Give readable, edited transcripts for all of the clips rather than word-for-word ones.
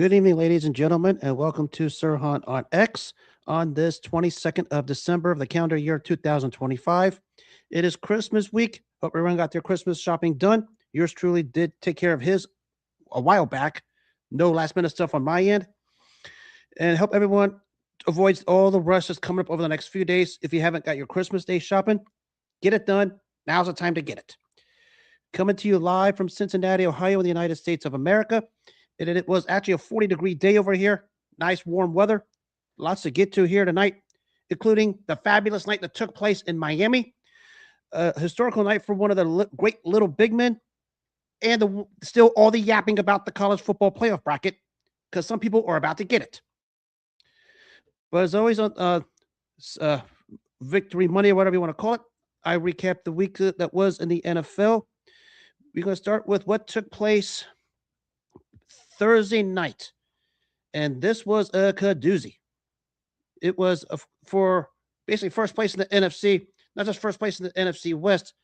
Good evening, ladies and gentlemen, and welcome to Sirhan on X on this 22nd of December of the calendar year 2025. It is Christmas week. Hope everyone got their Christmas shopping done. Yours truly did take care of his a while back. No last minute stuff on my end. And hope everyone avoids all the rush that's coming up over the next few days. If you haven't got your Christmas day shopping, get it done. Now's the time to get it. Coming to you live from Cincinnati, Ohio, in the United States of America. It was actually a 40-degree day over here. Nice warm weather. Lots to get to here tonight, including the fabulous night that took place in Miami. A historical night for one of the great little big men, and still all the yapping about the college football playoff bracket, because some people are about to get it. But as always, on Victory Monday, or whatever you want to call it, I recap the week that was in the NFL. We're going to start with what took place Thursday night, and this was a doozy. It was for basically first place in the NFC, not just first place in the NFC West,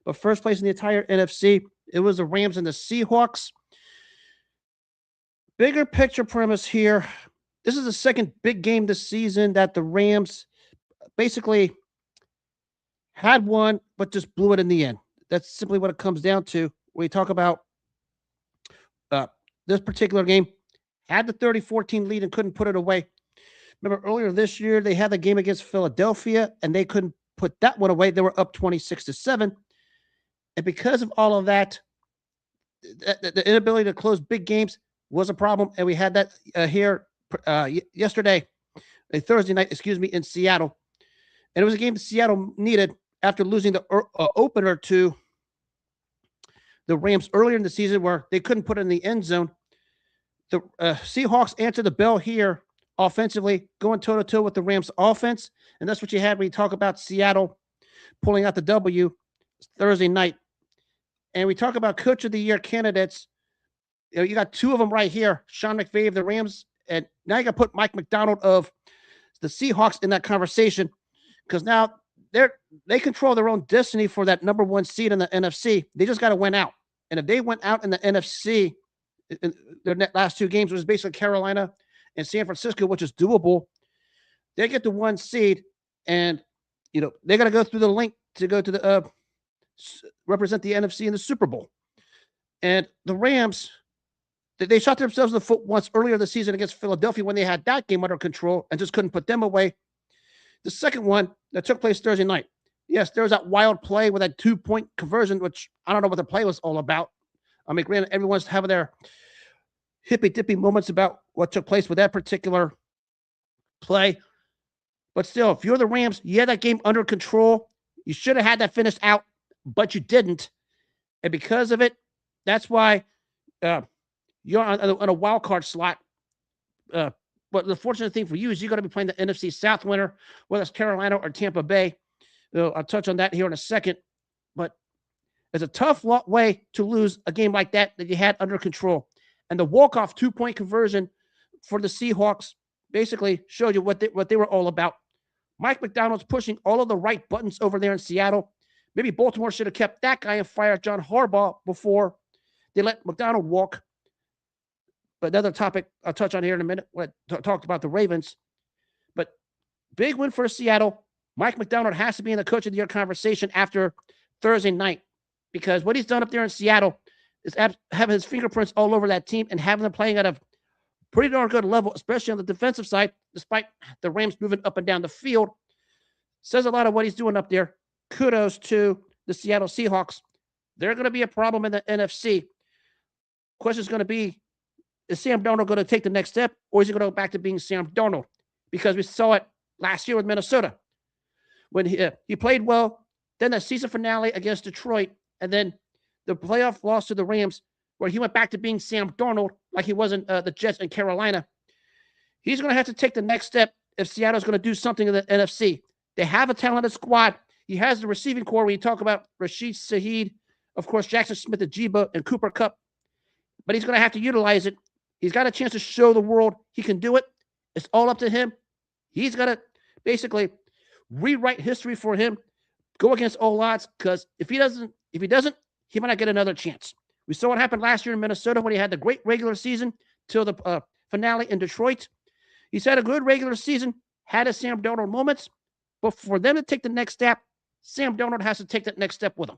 but first place in the entire NFC. It was the Rams and the Seahawks. Bigger picture premise here. This is the second big game this season that the Rams basically had won, but just blew it in the end. That's simply what it comes down to. We talk about this particular game, had the 30-14 lead and couldn't put it away. Remember earlier this year, they had the game against Philadelphia and they couldn't put that one away. They were up 26-7. And because of all of that, the inability to close big games was a problem. And we had that here yesterday, a Thursday night, in Seattle. And it was a game that Seattle needed after losing the opener to the Rams earlier in the season, where they couldn't put it in the end zone. The Seahawks answered the bell here offensively, going toe-to-toe with the Rams offense. And that's what you had when you talk about Seattle pulling out the W Thursday night. And we talk about Coach of the Year candidates. You got two of them right here, Sean McVay of the Rams, and now you got to put Mike McDonald of the Seahawks in that conversation, because now they control their own destiny for that number one seed in the NFC. They just got to win out. And if they went out in the NFC in their last two games, which was basically Carolina and San Francisco, which is doable, they get the one seed, and they're going to go through the link to go to the represent the NFC in the Super Bowl. And the Rams, they shot themselves in the foot once earlier this season against Philadelphia when they had that game under control and just couldn't put them away. The second one that took place Thursday night, yes, there was that wild play with that 2-point conversion, which I don't know what the play was all about. I mean, granted, everyone's having their hippy-dippy moments about what took place with that particular play. But still, if you're the Rams, you had that game under control. You should have had that finished out, but you didn't. And because of it, that's why you're on a wild card slot. But the fortunate thing for you is you're going to be playing the NFC South winner, whether it's Carolina or Tampa Bay. I'll touch on that here in a second. But it's a tough way to lose a game like that you had under control. And the walk-off 2-point conversion for the Seahawks basically showed you what they were all about. Mike McDonald's pushing all of the right buttons over there in Seattle. Maybe Baltimore should have kept that guy and fired John Harbaugh before they let McDonald walk. But another topic I'll touch on here in a minute when I talked about the Ravens. But big win for Seattle. Mike McDonald has to be in the Coach of the Year conversation after Thursday night, because what he's done up there in Seattle is having his fingerprints all over that team and having them playing at a pretty darn good level, especially on the defensive side, despite the Rams moving up and down the field. Says a lot of what he's doing up there. Kudos to the Seattle Seahawks. They're going to be a problem in the NFC. Question is going to be, is Sam Darnold going to take the next step, or is he going to go back to being Sam Darnold? Because we saw it last year with Minnesota. When he played well, then the season finale against Detroit, and then the playoff loss to the Rams, where he went back to being Sam Darnold like he wasn't the Jets in Carolina. He's going to have to take the next step if Seattle's going to do something in the NFC. They have a talented squad. He has the receiving core when you talk about Rashid Shaheed, of course, Jackson Smith-Njigba, and Cooper Kupp. But he's going to have to utilize it. He's got a chance to show the world he can do it. It's all up to him. He's got to basically rewrite history for him, go against all odds, because if he doesn't, he might not get another chance. We saw what happened last year in Minnesota when he had the great regular season till the finale in Detroit. He's had a good regular season, had his Sam Darnold moments, but for them to take the next step, Sam Darnold has to take that next step with him.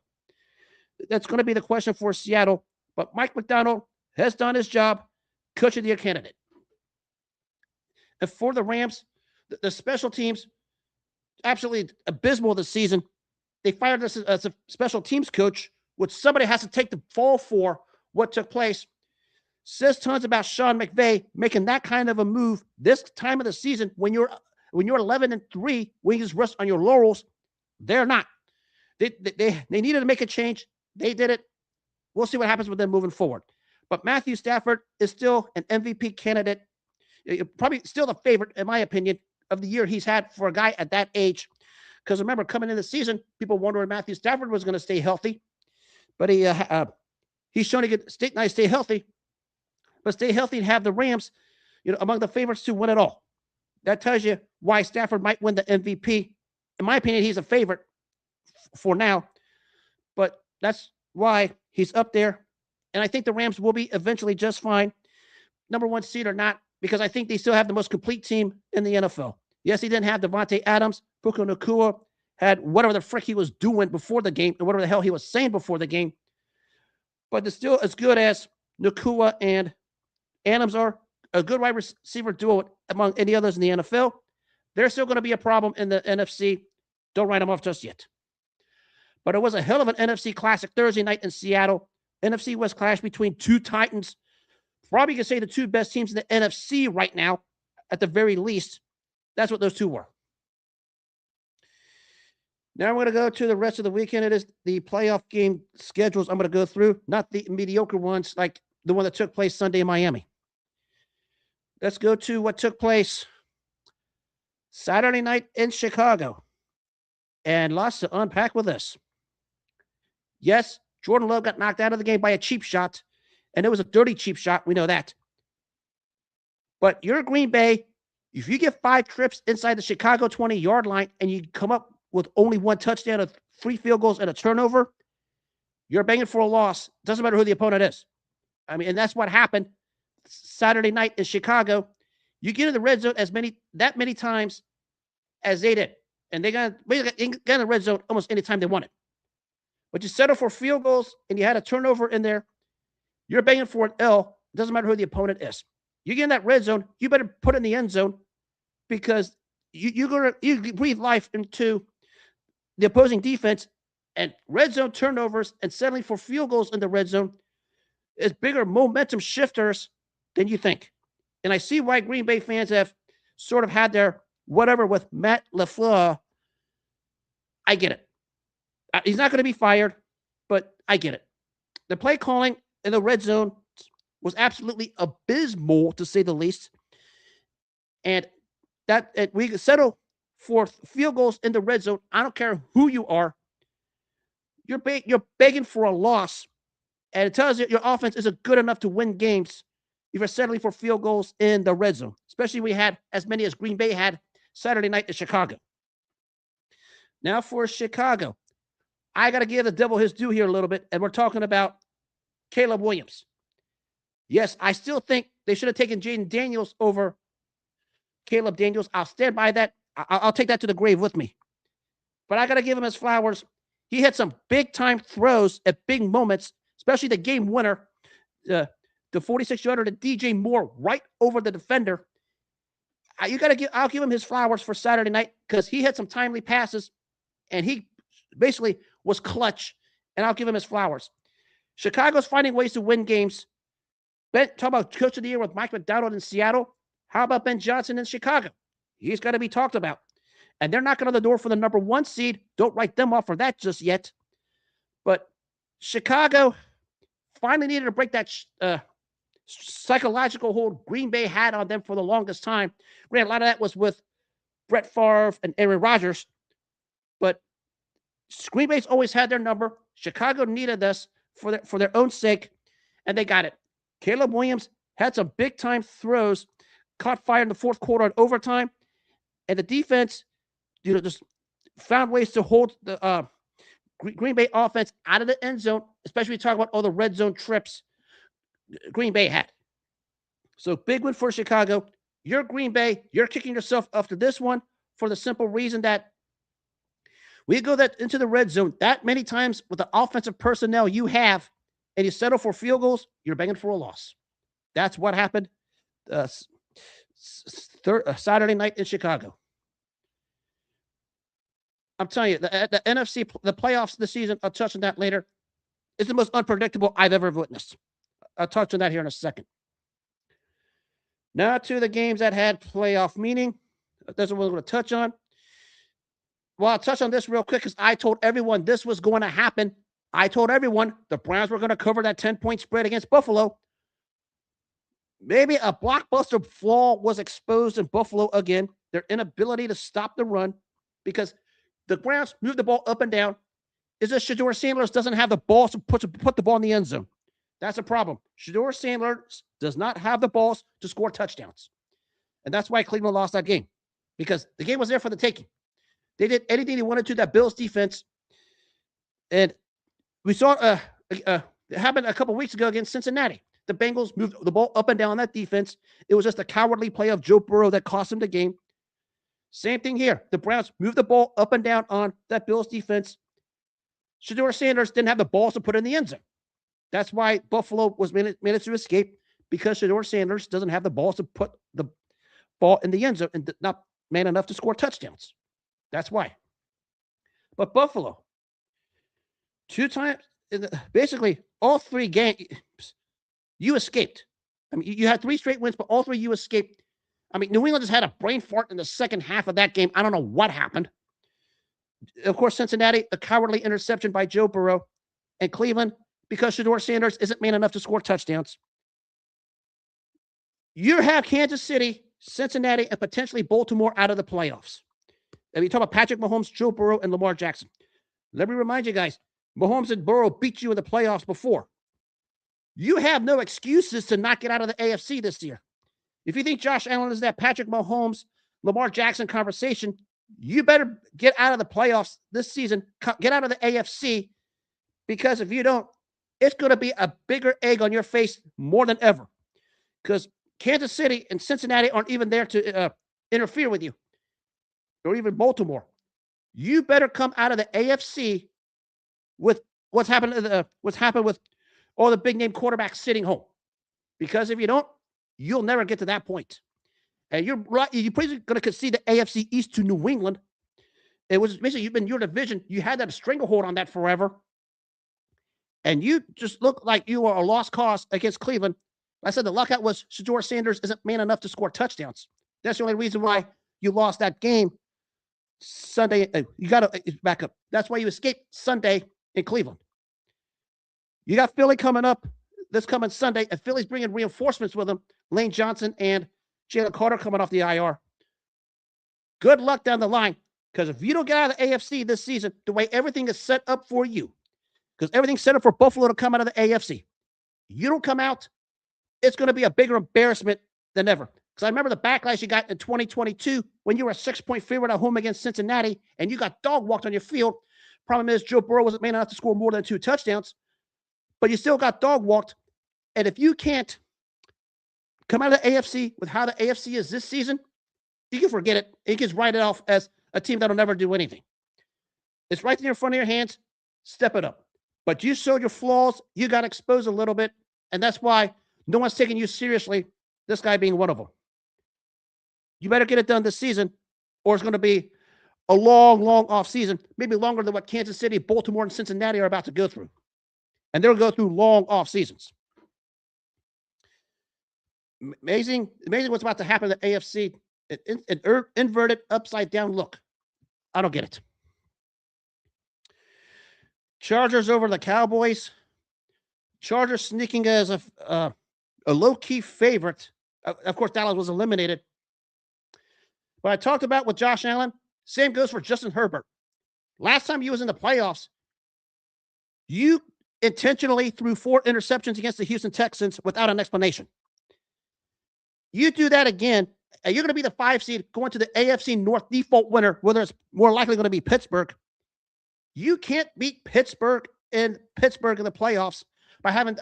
That's going to be the question for Seattle. But Mike McDonald has done his job, coach of the year candidate. And for the Rams, the special teams, absolutely abysmal this season. They fired us as a special teams coach, which somebody has to take the fall for what took place. Says tons about Sean McVay making that kind of a move this time of the season when you're 11-3, when you just rest on your laurels. They're not. They needed to make a change. They did it. We'll see what happens with them moving forward. But Matthew Stafford is still an MVP candidate. Probably still the favorite, in my opinion, of the year he's had for a guy at that age. Because remember, coming in the season, people wondered if Matthew Stafford was going to stay healthy. But he's shown to stay healthy. But stay healthy and have the Rams, among the favorites to win it all. That tells you why Stafford might win the MVP. In my opinion, he's a favorite for now. But that's why he's up there. And I think the Rams will be eventually just fine, number one seed or not, because I think they still have the most complete team in the NFL. Yes, he didn't have Devontae Adams. Puka Nacua had whatever the frick he was doing before the game and whatever the hell he was saying before the game. But they're still as good as Nacua and Adams are, a good wide receiver duo among any others in the NFL. They're still going to be a problem in the NFC. Don't write them off just yet. But it was a hell of an NFC Classic Thursday night in Seattle. NFC West clash between two Titans. Probably can say the two best teams in the NFC right now, at the very least. That's what those two were. Now I'm going to go to the rest of the weekend. It is the playoff game schedules I'm going to go through, not the mediocre ones like the one that took place Sunday in Miami. Let's go to what took place Saturday night in Chicago. And lots to unpack with this. Yes, Jordan Love got knocked out of the game by a cheap shot, and it was a dirty cheap shot. We know that. But you're Green Bay. If you get 5 trips inside the Chicago 20-yard line and you come up with only 1 touchdown, 3 field goals, and a turnover, you're banging for a loss. Doesn't matter who the opponent is. I mean, and that's what happened Saturday night in Chicago. You get in the red zone that many times as they did. And they got in the red zone almost any time they wanted. But you settle for field goals and you had a turnover in there, you're banging for an L. It doesn't matter who the opponent is. You get in that red zone, you better put it in the end zone because you breathe life into the opposing defense, and red zone turnovers and settling for field goals in the red zone is bigger momentum shifters than you think. And I see why Green Bay fans have sort of had their whatever with Matt LaFleur. I get it. He's not going to be fired, but I get it. The play calling in the red zone was absolutely abysmal, to say the least. And we settle for field goals in the red zone. I don't care who you are. You're begging for a loss, and it tells you your offense isn't good enough to win games if you're settling for field goals in the red zone, especially we had as many as Green Bay had Saturday night in Chicago. Now for Chicago. I got to give the devil his due here a little bit, and we're talking about Caleb Williams. Yes, I still think they should have taken Jaden Daniels over Caleb Daniels. I'll stand by that. I'll take that to the grave with me. But I got to give him his flowers. He had some big-time throws at big moments, especially the game winner, the 46-yarder to DJ Moore right over the defender. I'll give him his flowers for Saturday night because he had some timely passes, and he basically was clutch, and I'll give him his flowers. Chicago's finding ways to win games. Talk about coach of the year with Mike McDonald in Seattle. How about Ben Johnson in Chicago? He's got to be talked about. And they're knocking on the door for the number 1 seed. Don't write them off for that just yet. But Chicago finally needed to break that psychological hold Green Bay had on them for the longest time. Granted, a lot of that was with Brett Favre and Aaron Rodgers. But Green Bay's always had their number. Chicago needed this for their own sake, and they got it. Caleb Williams had some big-time throws, caught fire in the fourth quarter in overtime, and the defense, just found ways to hold the Green Bay offense out of the end zone, especially when you talk about all the red zone trips Green Bay had. So big win for Chicago. You're Green Bay. You're kicking yourself after this one for the simple reason that we go that into the red zone that many times with the offensive personnel you have, and you settle for field goals, you're begging for a loss. That's what happened Saturday night in Chicago. I'm telling you, the NFC, the playoffs this season, I'll touch on that later, is the most unpredictable I've ever witnessed. I'll touch on that here in a second. Now to the games that had playoff meaning. That's what we're going to touch on. Well, I'll touch on this real quick because I told everyone this was going to happen. I told everyone the Browns were going to cover that 10-point spread against Buffalo. Maybe a blockbuster flaw was exposed in Buffalo again. Their inability to stop the run because the Browns move the ball up and down. Is that Shedeur Sanders doesn't have the balls to put the ball in the end zone. That's a problem. Shedeur Sanders does not have the balls to score touchdowns. And that's why Cleveland lost that game, because the game was there for the taking. They did anything they wanted to that Bills defense. And we saw it happened a couple weeks ago against Cincinnati. The Bengals moved the ball up and down on that defense. It was just a cowardly play of Joe Burrow that cost them the game. Same thing here. The Browns moved the ball up and down on that Bills defense. Shedeur Sanders didn't have the balls to put in the end zone. That's why Buffalo was managed to escape, because Shedeur Sanders doesn't have the balls to put the ball in the end zone and not man enough to score touchdowns. That's why. But Buffalo, 2 times, basically all 3 games, you escaped. I mean, you had 3 straight wins, but all 3 you escaped. I mean, New England just had a brain fart in the second half of that game. I don't know what happened. Of course, Cincinnati, a cowardly interception by Joe Burrow. And Cleveland, because Shedeur Sanders isn't man enough to score touchdowns. You have Kansas City, Cincinnati, and potentially Baltimore out of the playoffs. And we talk about Patrick Mahomes, Joe Burrow, and Lamar Jackson. Let me remind you guys, Mahomes and Burrow beat you in the playoffs before. You have no excuses to not get out of the AFC this year. If you think Josh Allen is that Patrick Mahomes, Lamar Jackson conversation, you better get out of the playoffs this season. Get out of the AFC, because if you don't, it's going to be a bigger egg on your face more than ever, because Kansas City and Cincinnati aren't even there to interfere with you, or even Baltimore. You better come out of the AFC with what's happened with all the big name quarterbacks sitting home, because if you don't, you'll never get to that point. And you're probably going to concede the AFC East to New England. It was basically, you've been your division. You had that stranglehold on that forever. And you just look like you are a lost cause against Cleveland. I said the lockout was Shedeur Sanders isn't man enough to score touchdowns. That's the only reason why you lost that game Sunday. You got to back up. That's why you escaped Sunday in Cleveland. You got Philly coming up this coming Sunday, and Philly's bringing reinforcements with them. Lane Johnson and Jalen Carter coming off the IR. Good luck down the line, because if you don't get out of the AFC this season, the way everything is set up for you, because everything's set up for Buffalo to come out of the AFC, you don't come out, it's going to be a bigger embarrassment than ever. Because I remember the backlash you got in 2022 when you were a 6-point favorite at home against Cincinnati and you got dog walked on your field. Problem is, Joe Burrow wasn't man enough to score more than 2 touchdowns, but you still got dog walked. And if you can't come out of the AFC with how the AFC is this season, you can forget it. You can write it off as a team that'll never do anything. It's right there in front of your hands. Step it up. But you showed your flaws. You got exposed a little bit. And that's why no one's taking you seriously, this guy being one of them. You better get it done this season, or it's going to be a long, long off season, maybe longer than what Kansas City, Baltimore, and Cincinnati are about to go through. And they'll go through long off seasons. Amazing what's about to happen to the AFC. An inverted, upside down look. I don't get it. Chargers over the Cowboys. Chargers sneaking as a low-key favorite. Of course, Dallas was eliminated. But I talked about with Josh Allen, same goes for Justin Herbert. Last time he was in the playoffs, you intentionally threw 4 interceptions against the Houston Texans without an explanation. You do that again, and you're going to be the 5 seed going to the AFC North default winner, whether it's more likely going to be Pittsburgh. You can't beat Pittsburgh in the playoffs by having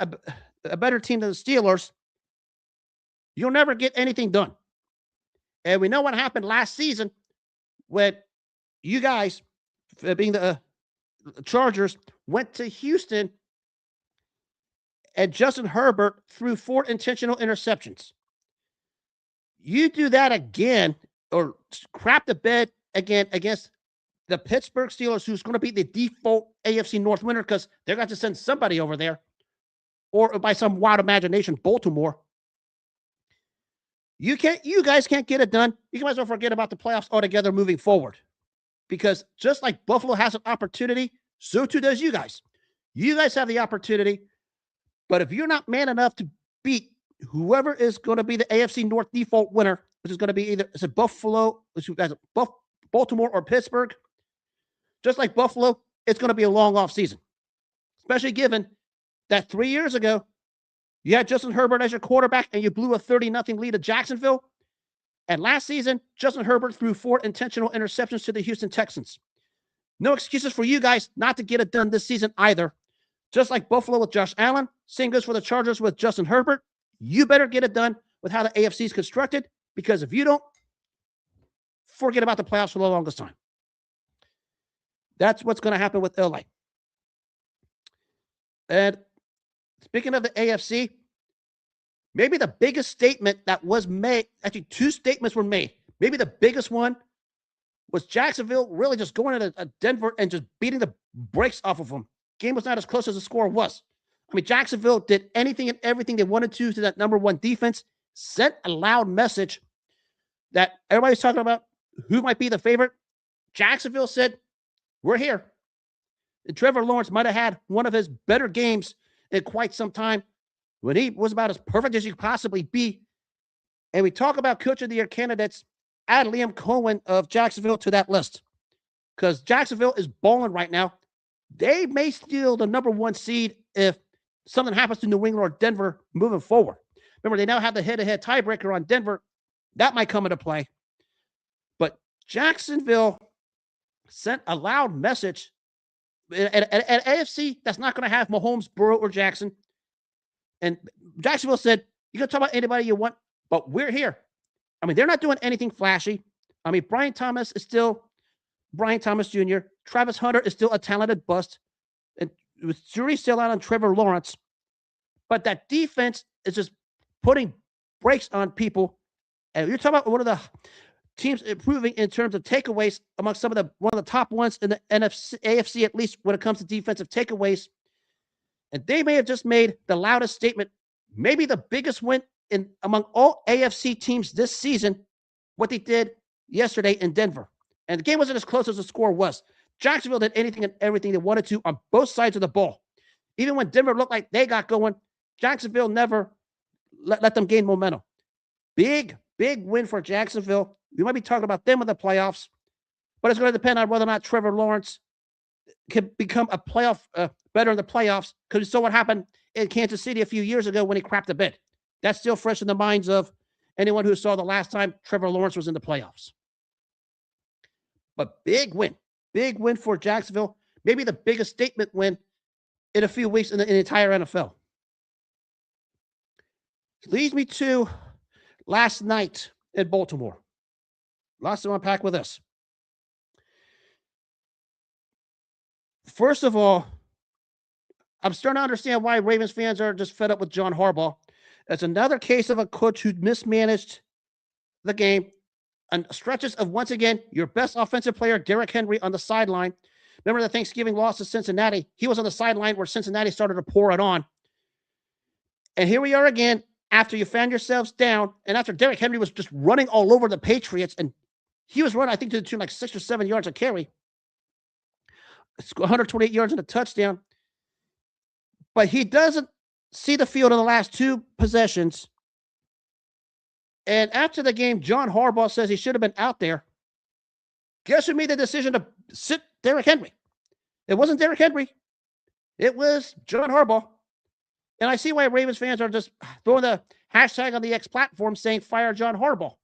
a better team than the Steelers you'll never get anything done. And we know what happened last season when you guys, being the Chargers, went to Houston and Justin Herbert threw 4 intentional interceptions. You do that again, or crap the bed again against the Pittsburgh Steelers, who's going to be the default AFC North winner because they're going to send somebody over there, or by some wild imagination, Baltimore. You guys can't get it done. You might as well forget about the playoffs altogether moving forward. Because just like Buffalo has an opportunity, so too does you guys. You guys have the opportunity, but if you're not man enough to beat whoever is going to be the AFC North default winner, which is going to be either Buffalo, Baltimore, or Pittsburgh, just like Buffalo, it's going to be a long off season, especially given that 3 years ago, you had Justin Herbert as your quarterback and you blew a 30-0 lead to Jacksonville. And last season, Justin Herbert threw 4 intentional interceptions to the Houston Texans. No excuses for you guys not to get it done this season either. Just like Buffalo with Josh Allen, same goes for the Chargers with Justin Herbert. You better get it done with how the AFC is constructed, because if you don't, forget about the playoffs for the longest time. That's what's going to happen with LA. And speaking of the AFC, maybe the biggest statement that was made, actually 2 statements were made. Maybe the biggest one was Jacksonville really just going into Denver and just beating the brakes off of them. Game was not as close as the score was. I mean, Jacksonville did anything and everything they wanted to that number 1 defense, sent a loud message that everybody's talking about who might be the favorite. Jacksonville said, we're here. And Trevor Lawrence might have had one of his better games in quite some time, when he was about as perfect as you could possibly be. And we talk about Coach of the Year candidates, add Liam Cohen of Jacksonville to that list, because Jacksonville is balling right now. They may steal the number 1 seed if something happens to New England or Denver moving forward. Remember, they now have the head-to-head tiebreaker on Denver. That might come into play. But Jacksonville sent a loud message at AFC that's not going to have Mahomes, Burrow, or Jackson. And Jacksonville said, you can talk about anybody you want, but we're here. I mean, they're not doing anything flashy. I mean, Brian Thomas is still Brian Thomas Jr. Travis Hunter is still a talented bust. And with jury still out on Trevor Lawrence. But that defense is just putting brakes on people. And you're talking about one of the teams improving in terms of takeaways among one of the top ones in the AFC, at least when it comes to defensive takeaways. And they may have just made the loudest statement, maybe the biggest win among all AFC teams this season, what they did yesterday in Denver. And the game wasn't as close as the score was. Jacksonville did anything and everything they wanted to on both sides of the ball. Even when Denver looked like they got going, Jacksonville never let them gain momentum. Big win for Jacksonville. We might be talking about them in the playoffs, but it's going to depend on whether or not Trevor Lawrence can become a playoff better in the playoffs, because we saw what happened in Kansas City a few years ago when he crapped the bed. That's still fresh in the minds of anyone who saw the last time Trevor Lawrence was in the playoffs. But big win for Jacksonville. Maybe the biggest statement win in a few weeks in the entire NFL. Leads me to last night in Baltimore. Lots to unpack with this. First of all, I'm starting to understand why Ravens fans are just fed up with John Harbaugh. It's another case of a coach who mismanaged the game on stretches of, once again, your best offensive player, Derrick Henry, on the sideline. Remember the Thanksgiving loss to Cincinnati? He was on the sideline where Cincinnati started to pour it on. And here we are again, after you found yourselves down, and after Derrick Henry was just running all over the Patriots, and he was running, I think, to the tune like 6 or 7 yards a carry. 128 yards and a touchdown. But he doesn't see the field in the last 2 possessions. And after the game, John Harbaugh says he should have been out there. Guess who made the decision to sit Derrick Henry? It wasn't Derrick Henry. It was John Harbaugh. And I see why Ravens fans are just throwing the hashtag on the X platform saying fire John Harbaugh.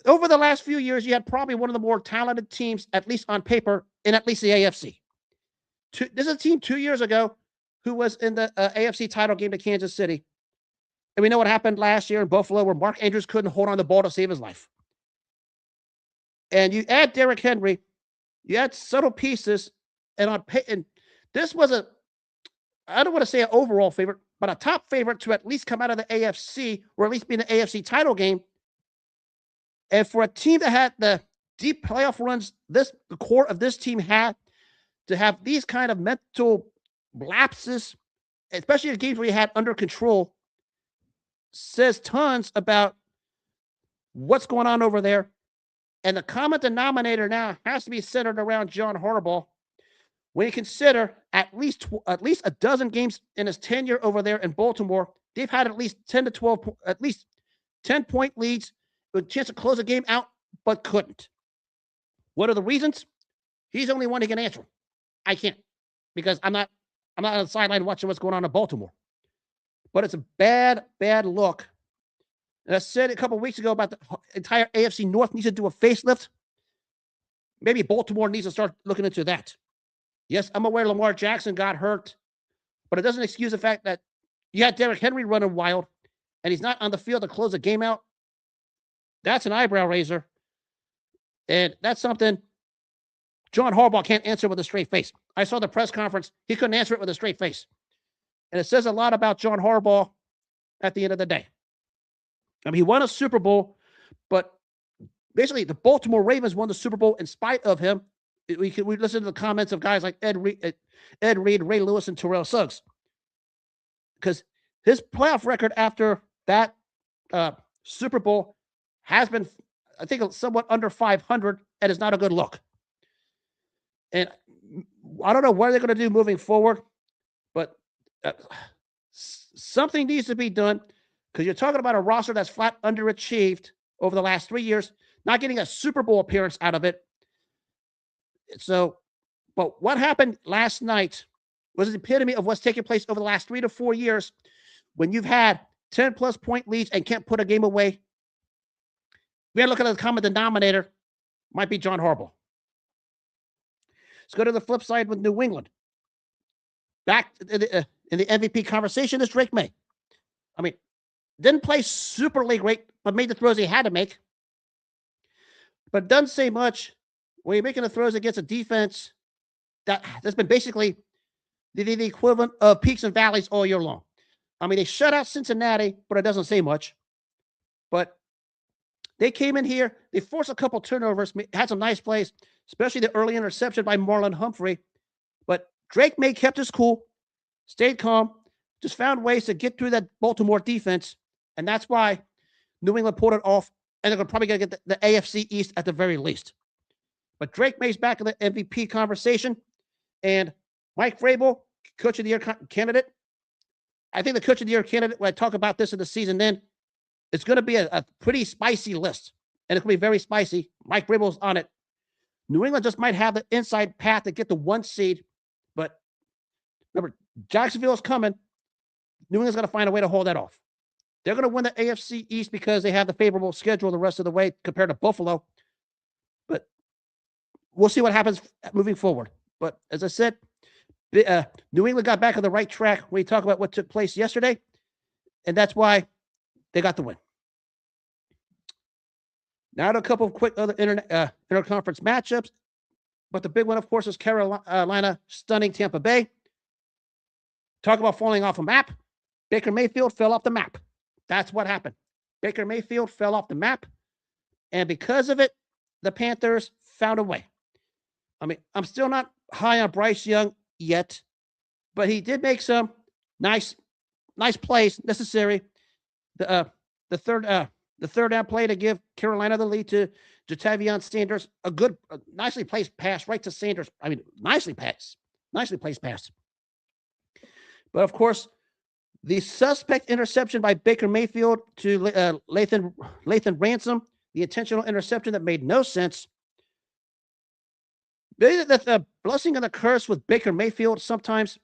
Over the last few years, you had probably one of the more talented teams, at least on paper, in at least the AFC. This is a team 2 years ago who was in the AFC title game to Kansas City. And we know what happened last year in Buffalo where Mark Andrews couldn't hold on the ball to save his life. And you add Derrick Henry, you add subtle pieces, and this was I don't want to say an overall favorite, but a top favorite to at least come out of the AFC or at least be in the AFC title game. And for a team that had the deep playoff runs, the core of this team had to have these kind of mental lapses, especially in games where you had under control, says tons about what's going on over there. And the common denominator now has to be centered around John Harbaugh. When you consider at least a dozen games in his tenure over there in Baltimore, they've had at least 10 to 12, at least 10-point leads with a chance to close a game out, but couldn't. What are the reasons? He's the only one who can answer. I can't, because I'm not on the sideline watching what's going on in Baltimore. But it's a bad, bad look. And I said a couple of weeks ago about the entire AFC North needs to do a facelift. Maybe Baltimore needs to start looking into that. Yes, I'm aware Lamar Jackson got hurt, but it doesn't excuse the fact that you had Derrick Henry running wild, and he's not on the field to close the game out. That's an eyebrow raiser. And that's something John Harbaugh can't answer with a straight face. I saw the press conference. He couldn't answer it with a straight face. And it says a lot about John Harbaugh at the end of the day. I mean, he won a Super Bowl, but basically the Baltimore Ravens won the Super Bowl in spite of him. We listen to the comments of guys like Ed Reed, Ray Lewis, and Terrell Suggs. Because his playoff record after that Super Bowl has been, I think, somewhat under 500, and is not a good look. And I don't know what they're going to do moving forward, but something needs to be done, because you're talking about a roster that's flat underachieved over the last 3 years, not getting a Super Bowl appearance out of it. So, but what happened last night was the epitome of what's taking place over the last 3 to 4 years when you've had 10-plus point leads and can't put a game away. We got to look at the common denominator. Might be John Harbaugh. Let's go to the flip side with New England. Back in the MVP conversation is Drake May. I mean, didn't play superly great, but made the throws he had to make. But doesn't say much when you're making the throws against a defense that's been basically the equivalent of peaks and valleys all year long. I mean, they shut out Cincinnati, but it doesn't say much. But they came in here, they forced a couple turnovers, had some nice plays, especially the early interception by Marlon Humphrey. But Drake May kept his cool, stayed calm, just found ways to get through that Baltimore defense. And that's why New England pulled it off, and they're probably going to get the AFC East at the very least. But Drake May's back in the MVP conversation. And Mike Vrabel, Coach of the Year candidate. I think the Coach of the Year candidate, when I talk about this in the season then, it's going to be a pretty spicy list. And it's going to be very spicy. Mike Vrabel's on it. New England just might have the inside path to get the 1 seed. But remember, Jacksonville's coming. New England's going to find a way to hold that off. They're going to win the AFC East because they have the favorable schedule the rest of the way compared to Buffalo. But we'll see what happens moving forward. But as I said, New England got back on the right track when you talk about what took place yesterday. And that's why they got the win. Now to a couple of quick other interconference matchups. But the big one, of course, is Carolina stunning Tampa Bay. Talk about falling off a map. Baker Mayfield fell off the map. That's what happened. Baker Mayfield fell off the map. And because of it, the Panthers found a way. I mean, I'm still not high on Bryce Young yet, but he did make some nice plays necessary. The third down play to give Carolina the lead to Jatavion Sanders, a good, nicely placed pass right to Sanders. I mean, nicely placed pass. But of course, the suspect interception by Baker Mayfield to Lathan Ransom, the intentional interception that made no sense. The blessing and the curse with Baker Mayfield sometimes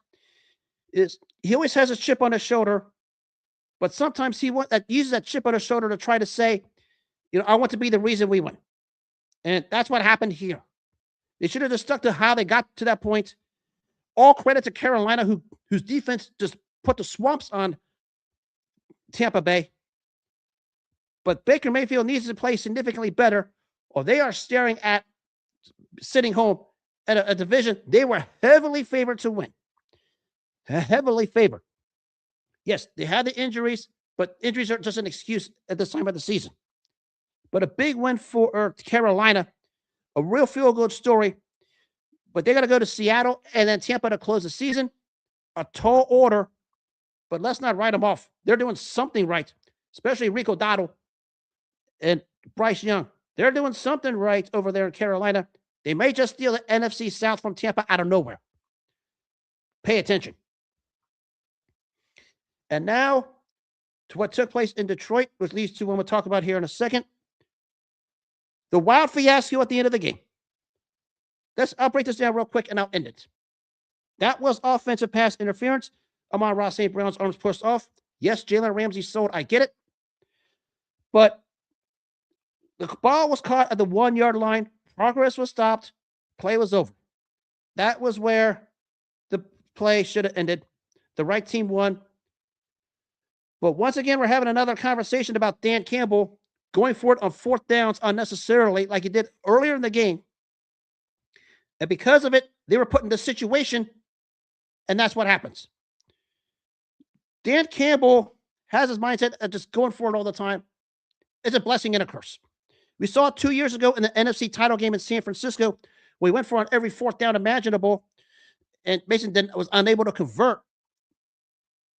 is he always has a chip on his shoulder, but sometimes he uses that chip on his shoulder to try to say, I want to be the reason we win. And that's what happened here. They should have just stuck to how they got to that point. All credit to Carolina, whose defense just put the swamps on Tampa Bay. But Baker Mayfield needs to play significantly better, or they are staring at sitting home at a division they were heavily favored to win. Heavily favored. Yes, they had the injuries, but injuries are just an excuse at this time of the season. But a big win for Carolina, a real feel-good story. But they got to go to Seattle and then Tampa to close the season. A tall order, but let's not write them off. They're doing something right, especially Rico Dowdle and Bryce Young. They're doing something right over there in Carolina. They may just steal the NFC South from Tampa out of nowhere. Pay attention. And now to what took place in Detroit, which leads to what we'll talk about here in a second. The wild fiasco at the end of the game. I'll break this down real quick and I'll end it. That was offensive pass interference. Amon-Ra St. Brown's arms pushed off. Yes, Jalen Ramsey sold. I get it. But the ball was caught at the 1 yard line. Progress was stopped. Play was over. That was where the play should have ended. The right team won. But once again, we're having another conversation about Dan Campbell going for it on fourth downs unnecessarily, like he did earlier in the game. And because of it, they were put in this situation, and that's what happens. Dan Campbell has his mindset of just going for it all the time. It's a blessing and a curse. We saw it 2 years ago in the NFC title game in San Francisco, where he went for it on every fourth down imaginable, and Mason was unable to convert.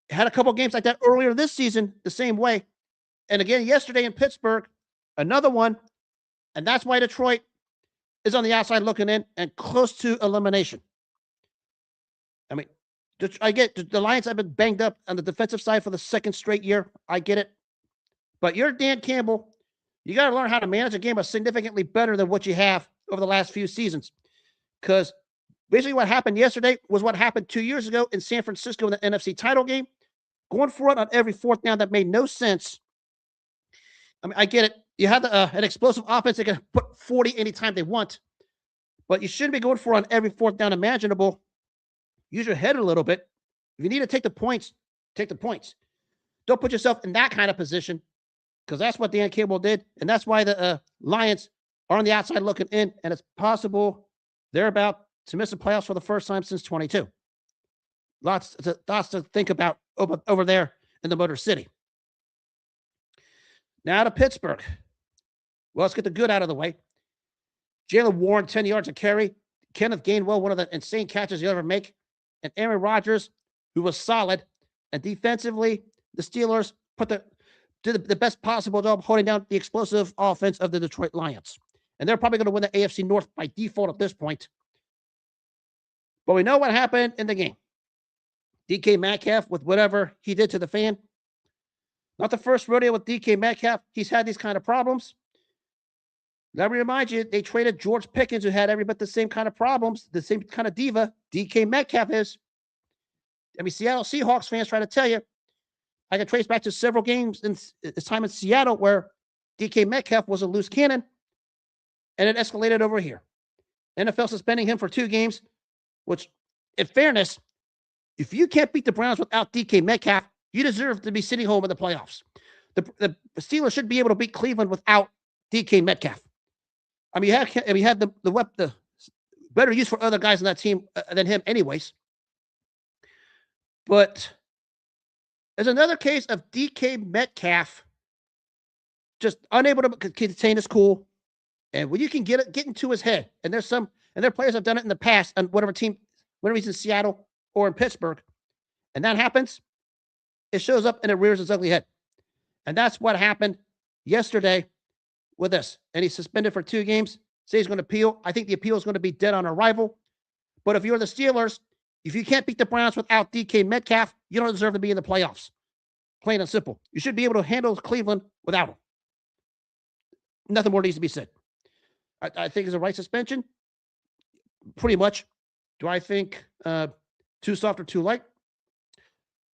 Had a couple games like that earlier this season, the same way. And again, yesterday in Pittsburgh, another one. And that's why Detroit is on the outside looking in and close to elimination. I mean, I get the Lions have been banged up on the defensive side for the second straight year. I get it. But you're Dan Campbell. You got to learn how to manage a game significantly better than what you have over the last few seasons. Because basically what happened yesterday was what happened 2 years ago in San Francisco in the NFC title game. Going for it on every fourth down that made no sense. I mean, I get it. You have an explosive offense that can put 40 anytime they want. But you shouldn't be going for it on every fourth down imaginable. Use your head a little bit. If you need to take the points, take the points. Don't put yourself in that kind of position, because that's what Dan Campbell did. And that's why the Lions are on the outside looking in, and it's possible they're about to miss the playoffs for the first time since 22. Lots to think about over there in the Motor City. Now to Pittsburgh. Well, let's get the good out of the way. Jaylen Warren, 10 yards a carry. Kenneth Gainwell, one of the insane catches you'll ever make. And Aaron Rodgers, who was solid. And defensively, the Steelers did the best possible job holding down the explosive offense of the Detroit Lions. And they're probably going to win the AFC North by default at this point. But we know what happened in the game. DK Metcalf, with whatever he did to the fan. Not the first rodeo with DK Metcalf. He's had these kind of problems. Let me remind you, they traded George Pickens, who had every bit the same kind of problems, the same kind of diva DK Metcalf is. I mean, Seattle Seahawks fans try to tell you, I can trace back to several games in this time in Seattle where DK Metcalf was a loose cannon, and it escalated over here. NFL suspending him for 2 games, which, in fairness, if you can't beat the Browns without DK Metcalf, you deserve to be sitting home in the playoffs. The Steelers should be able to beat Cleveland without DK Metcalf. I mean, you had the better use for other guys on that team than him anyways. But there's another case of DK Metcalf just unable to contain his cool. And when you can get into his head, and their players have done it in the past on whatever team, whether he's in Seattle or in Pittsburgh, and that happens, it shows up and it rears its ugly head. And that's what happened yesterday with this. And he's suspended for 2 games. Say he's going to appeal. I think the appeal is going to be dead on arrival. But if you're the Steelers, if you can't beat the Browns without DK Metcalf, you don't deserve to be in the playoffs. Plain and simple. You should be able to handle Cleveland without him. Nothing more needs to be said. I think it's a right suspension. Pretty much. Do I think too soft or too light?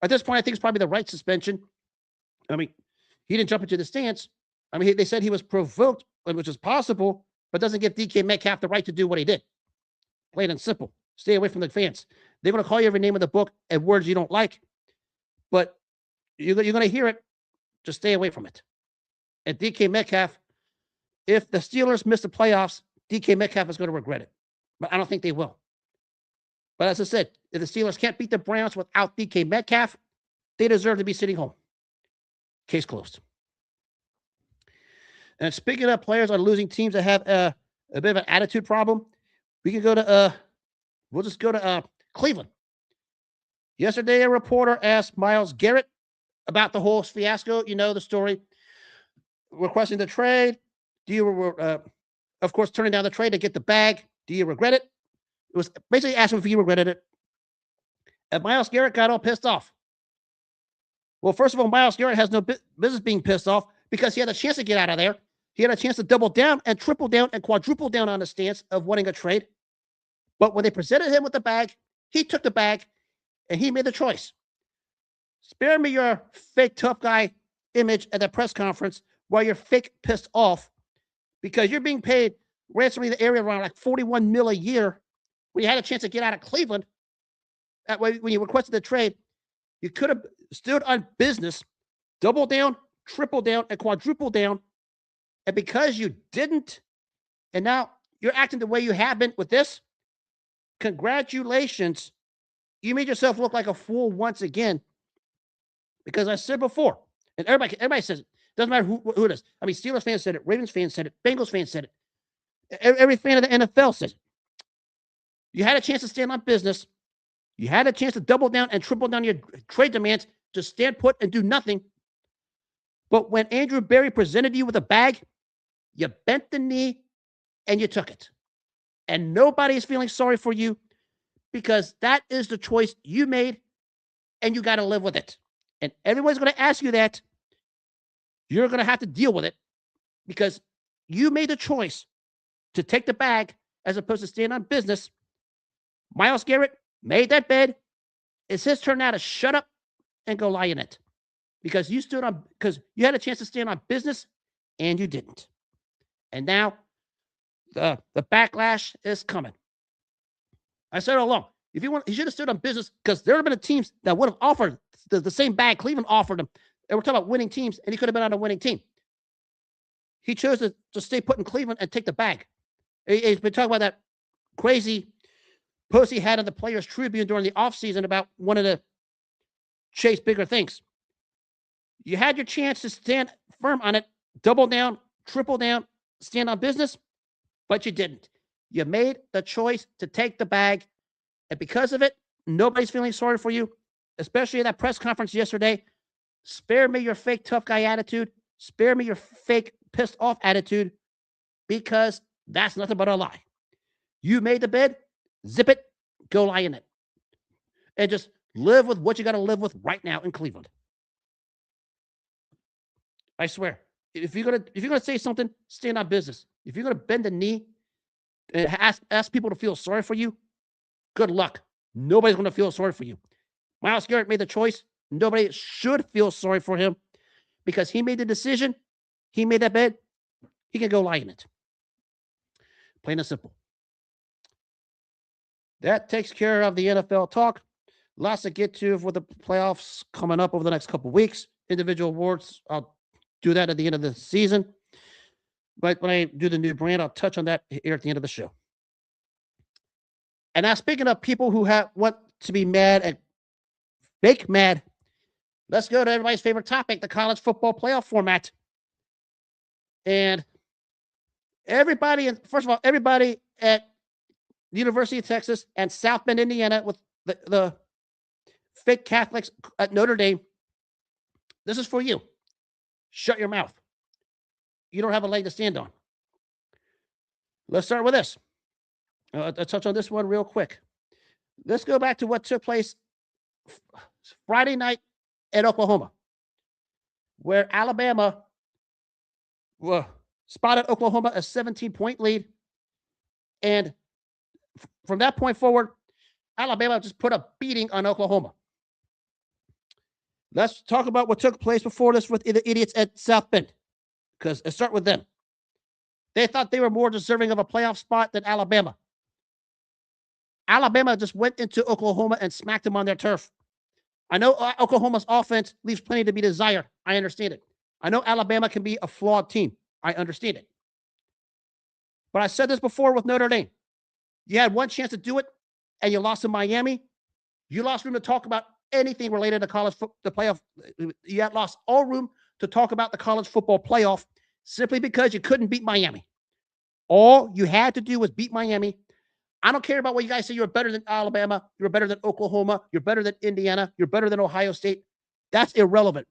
At this point, I think it's probably the right suspension. I mean, he didn't jump into the stance. I mean, they said he was provoked, which is possible, but doesn't give DK Metcalf the right to do what he did. Plain and simple. Stay away from the fans. They're going to call you every name in the book and words you don't like, but you're going to hear it. Just stay away from it. And DK Metcalf, if the Steelers miss the playoffs, DK Metcalf is going to regret it. But I don't think they will. But as I said, if the Steelers can't beat the Browns without DK Metcalf, they deserve to be sitting home. Case closed. And speaking of players on losing teams that have a bit of an attitude problem, we can go to we'll just go to Cleveland. Yesterday, a reporter asked Myles Garrett about the whole fiasco. You know the story. Requesting the trade. Do you, of course, turning down the trade to get the bag? Do you regret it? It was basically asking if you regretted it. And Myles Garrett got all pissed off. Well, first of all, Myles Garrett has no business being pissed off because he had a chance to get out of there. He had a chance to double down and triple down and quadruple down on the stance of wanting a trade. But when they presented him with the bag, he took the bag and he made the choice. Spare me your fake tough guy image at the press conference while you're fake pissed off because you're being paid ransoming the area around like $41 million a year when you had a chance to get out of Cleveland. That way, when you requested the trade, you could have stood on business, double down, triple down, and quadruple down. And because you didn't, and now you're acting the way you have been with this, congratulations. You made yourself look like a fool once again. Because I said before, and everybody says it. Doesn't matter who it is. I mean, Steelers fans said it. Ravens fans said it. Bengals fans said it. Every fan of the NFL says it. You had a chance to stand on business. You had a chance to double down and triple down your trade demands to stand put and do nothing. But when Andrew Berry presented you with a bag, you bent the knee and you took it. And nobody is feeling sorry for you because that is the choice you made and you got to live with it. And everyone's going to ask you that. You're going to have to deal with it because you made the choice to take the bag as opposed to stand on business. Myles Garrett made that bed. It's his turn now to shut up and go lie in it because you had a chance to stand on business and you didn't. And now the backlash is coming. I said all along, if you should have stood on business because there would have been teams that would have offered the same bag Cleveland offered him. And we're talking about winning teams, and he could have been on a winning team. He chose to stay put in Cleveland and take the bag. He's been talking about that crazy post he had in the Players Tribune during the offseason about wanting to chase bigger things. You had your chance to stand firm on it, double down, triple down, stand on business, but you didn't. You made the choice to take the bag, and because of it, nobody's feeling sorry for you, especially at that press conference yesterday. Spare me your fake tough guy attitude. Spare me your fake pissed off attitude because that's nothing but a lie. You made the bed, zip it, go lie in it. And just live with what you got to live with right now in Cleveland. I swear. If you're gonna say something, stand on business. If you're gonna bend the knee and ask people to feel sorry for you, good luck. Nobody's gonna feel sorry for you. Myles Garrett made the choice. Nobody should feel sorry for him because he made the decision. He made that bed. He can go lie in it. Plain and simple. That takes care of the NFL talk. Lots to get to for the playoffs coming up over the next couple of weeks. Individual awards, I'll do that at the end of the season. But when I do the new brand, I'll touch on that here at the end of the show. And now, speaking of people who want to be mad and fake mad, let's go to everybody's favorite topic, the college football playoff format. And everybody at the University of Texas and South Bend, Indiana, with the fake Catholics at Notre Dame, this is for you. Shut your mouth. You don't have a leg to stand on. Let's start with this. I'll touch on this one real quick. Let's go back to what took place Friday night at Oklahoma, where Alabama spotted Oklahoma a 17-point lead. And from that point forward, Alabama just put a beating on Oklahoma. Let's talk about what took place before this with the idiots at South Bend, because let's start with them. They thought they were more deserving of a playoff spot than Alabama. Alabama just went into Oklahoma and smacked them on their turf. I know Oklahoma's offense leaves plenty to be desired. I understand it. I know Alabama can be a flawed team. I understand it. But I said this before with Notre Dame. You had one chance to do it, and you lost to Miami. You lost room to talk about anything related to college football, the playoff. You had lost all room to talk about the college football playoff simply because you couldn't beat Miami. All you had to do was beat Miami. I don't care about what you guys say. You're better than Alabama. You're better than Oklahoma. You're better than Indiana. You're better than Ohio State. That's irrelevant.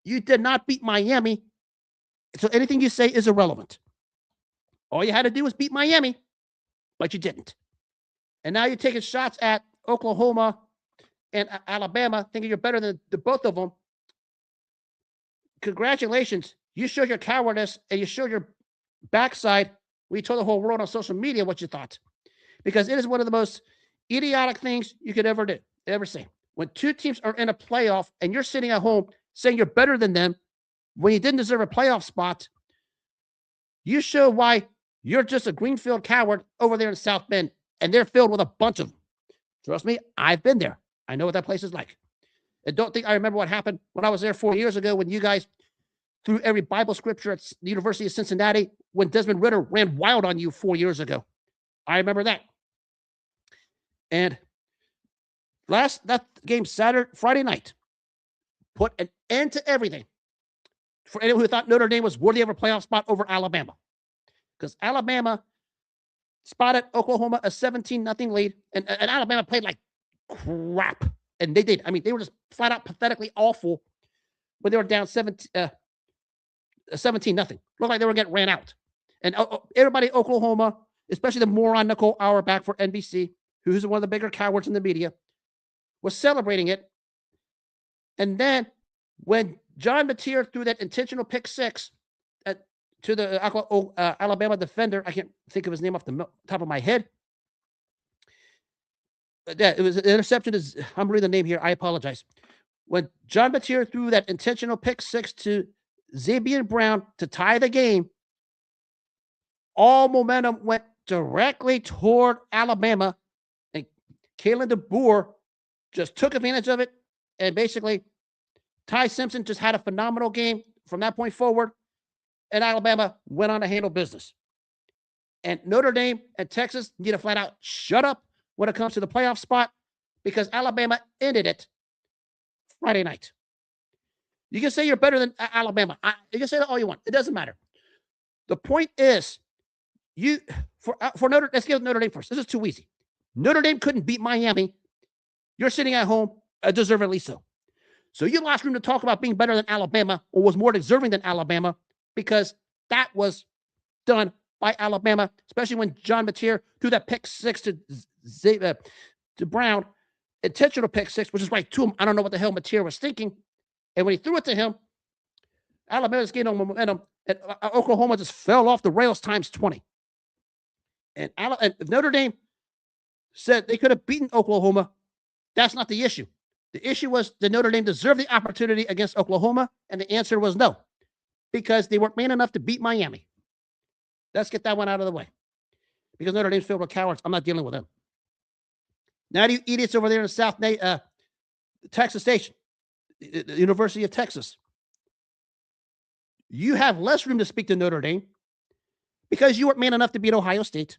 You did not beat Miami, so anything you say is irrelevant. All you had to do was beat Miami, but you didn't. And now you're taking shots at Oklahoma and Alabama, thinking you're better than the both of them. Congratulations. You showed your cowardice and you showed your backside. We told the whole world on social media what you thought. Because it is one of the most idiotic things you could ever do, ever say. When two teams are in a playoff and you're sitting at home saying you're better than them when you didn't deserve a playoff spot, you show why you're just a greenfield coward over there in South Bend, and they're filled with a bunch of them. Trust me, I've been there. I know what that place is like. And don't think I remember what happened when I was there 4 years ago when you guys threw every Bible scripture at the University of Cincinnati when Desmond Ridder ran wild on you 4 years ago. I remember that. And that game Friday night put an end to everything for anyone who thought Notre Dame was worthy of a playoff spot over Alabama. Because Alabama spotted Oklahoma a 17-0 lead, and Alabama played like crap. And they did. I mean, they were just flat out pathetically awful when they were down 17-0. Looked like they were getting ran out. And everybody in Oklahoma, especially the moron Nicole Auerbach for NBC, who's one of the bigger cowards in the media, was celebrating it. And then when John Mateer threw that intentional pick six to the Alabama defender, I can't think of his name off the top of my head. It was an interception. I'm reading the name here. I apologize. When John Mateer threw that intentional pick six to Xavier Brown to tie the game, all momentum went directly toward Alabama, and Kalen DeBoer just took advantage of it, and basically Ty Simpson just had a phenomenal game from that point forward, and Alabama went on to handle business. And Notre Dame and Texas need to flat out shut up when it comes to the playoff spot because Alabama ended it Friday night. You can say you're better than Alabama. You can say that all you want. It doesn't matter. The point is, let's give Notre Dame first. This is too easy. Notre Dame couldn't beat Miami. You're sitting at home, deservedly so. So you lost room to talk about being better than Alabama or was more deserving than Alabama because that was done by Alabama, especially when John Mateer threw that pick six to Brown, intentional pick six, which is right to him. I don't know what the hell Mateer was thinking. And when he threw it to him, Alabama just gained on momentum, and Oklahoma just fell off the rails times 20. And Notre Dame said they could have beaten Oklahoma. That's not the issue. The issue was did Notre Dame deserve the opportunity against Oklahoma? And the answer was no, because they weren't man enough to beat Miami. Let's get that one out of the way. Because Notre Dame's filled with cowards. I'm not dealing with them. Now you idiots over there in South Texas Station, the University of Texas. You have less room to speak to Notre Dame because you weren't man enough to beat Ohio State.